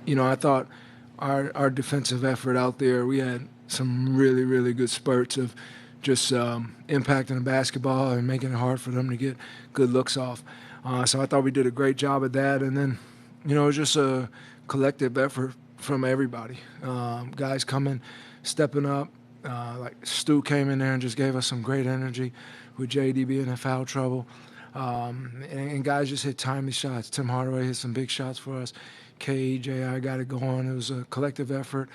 I thought our defensive effort out there, we had some really, really good spurts of just impacting the basketball and making it hard for them to get good looks off. So I thought we did a great job at that. And then, it was just a collective effort from everybody. Guys coming, stepping up. Like Stu came in there and just gave us some great energy with JD being in foul trouble. And guys just hit timely shots. Tim Hardaway hit some big shots for us. KJI got it going. It was a collective effort.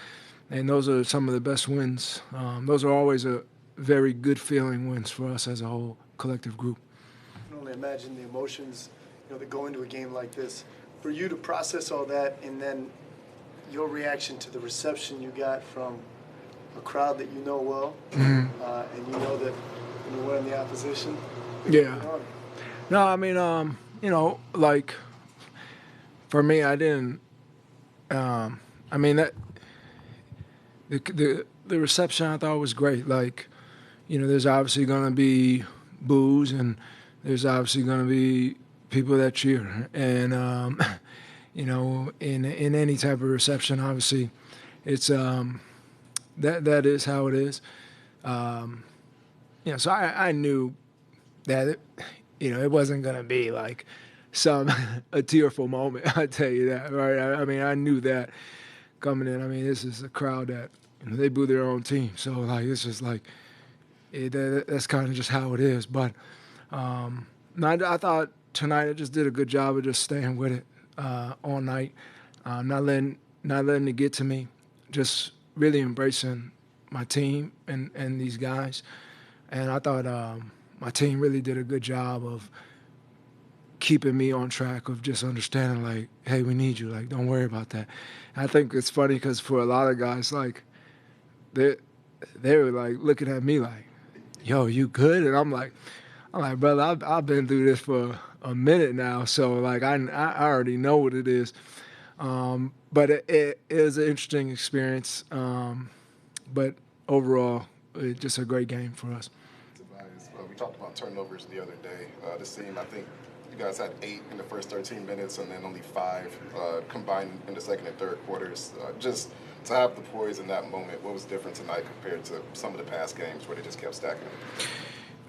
And those are some of the best wins. Those are always a very good feeling wins for us as a whole collective group. I can only imagine the emotions, that go into a game like this. For you to process all that and then your reaction to the reception you got from a crowd that you know well, and you know that when you were in the opposition. Yeah. No, I mean, like for me, I didn't. I mean that the reception I thought was great. Like, there's obviously going to be boos and there's obviously going to be people that cheer, and in any type of reception, obviously, it's that is how it is. So I knew that it wasn't gonna be like a tearful moment. I tell you that, right? I mean, I knew that coming in. I mean, this is a crowd that they boo their own team, so like it's just like that's kind of just how it is. But I thought tonight I just did a good job of just staying with it all night, not letting it get to me, just really embracing my team and these guys. And I thought my team really did a good job of keeping me on track of just understanding, like, hey, we need you. Like, don't worry about that. And I think it's funny because for a lot of guys, like, they were, like, looking at me like, yo, you good? And I'm like, brother, I've been through this for a minute now, so, like, I already know what it is. But it was an interesting experience. But overall, it's just a great game for us. Tobias, we talked about turnovers the other day. This team, I think you guys had 8 in the first 13 minutes and then only 5 combined in the second and third quarters. Just to have the poise in that moment, what was different tonight compared to some of the past games where they just kept stacking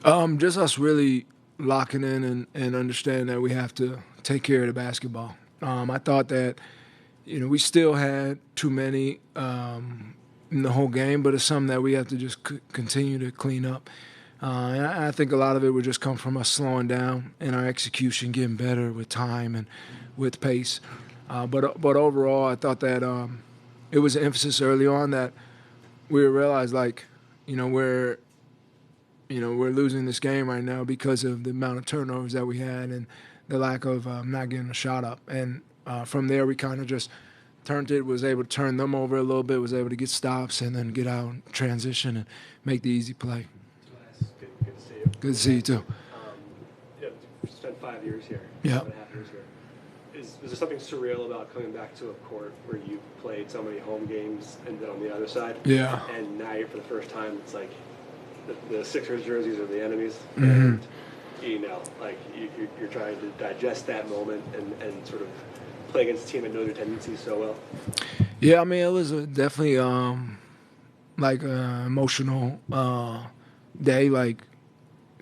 it? Just us really locking in and understanding that we have to take care of the basketball. I thought that, we still had too many in the whole game, but it's something that we have to just continue to clean up. And I think a lot of it would just come from us slowing down and our execution getting better with time and with pace. But overall, I thought that it was an emphasis early on that we realized, like, we're losing this game right now because of the amount of turnovers that we had and the lack of not getting a shot up. And from there, we kind of just turned it, was able to turn them over a little bit, was able to get stops and then get out and transition and make the easy play. Good to see you. Good to see you, too. You spent 5 years here, Yeah. 5.5 years here. Is there something surreal about coming back to a court where you played so many home games and then on the other side? Yeah. And now for the first time, it's like the Sixers jerseys are the enemies. Mm-hmm. And, like you're trying to digest that moment and sort of play against a team that knows your tendencies so well. Yeah, I mean, it was definitely like an emotional day, like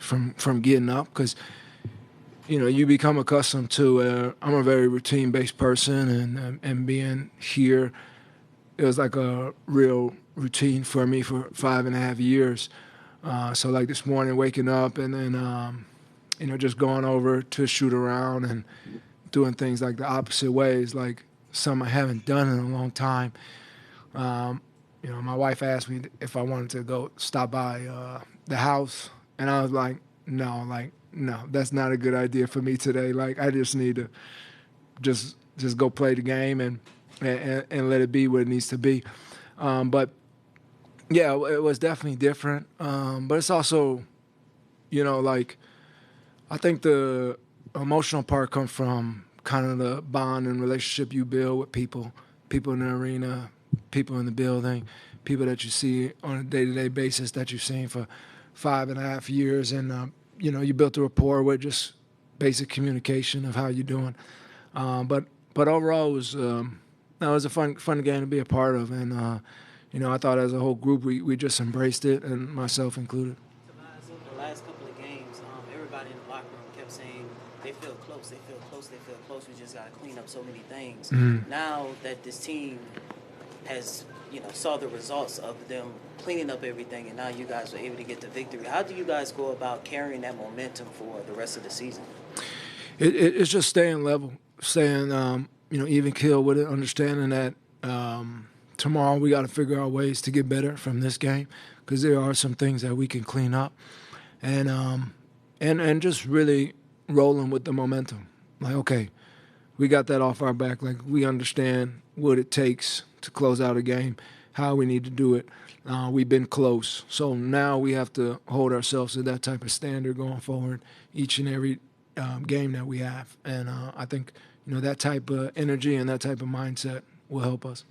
from getting up, because you become accustomed to. I'm a very routine-based person, and being here, it was like a real routine for me for 5.5 years. So like this morning, waking up and then just going over to shoot around and doing things like the opposite ways, like something I haven't done in a long time. My wife asked me if I wanted to go stop by the house, and I was like, no, that's not a good idea for me today. Like, I just need to just go play the game and let it be what it needs to be. But yeah, it was definitely different. But it's also, like, I think the emotional part comes from kind of the bond and relationship you build with people in the arena, people in the building, people that you see on a day-to-day basis that you've seen for 5.5 years. And, you built a rapport with just basic communication of how you're doing. But overall, it No, it was a fun game to be a part of, and I thought as a whole group we just embraced it, and myself included. Tobias, over the last couple of games, everybody in the locker room kept saying they feel close, they feel close, they feel close. We just got to clean up so many things. Now that this team has, saw the results of them cleaning up everything, and now you guys were able to get the victory. How do you guys go about carrying that momentum for the rest of the season? It's just staying level, staying even keel with it, understanding that tomorrow we got to figure out ways to get better from this game, because there are some things that we can clean up, and just really rolling with the momentum. Like, okay, we got that off our back. Like, we understand what it takes to close out a game, how we need to do it. We've been close, so now we have to hold ourselves to that type of standard going forward each and every game that we have. And I think that type of energy and that type of mindset will help us.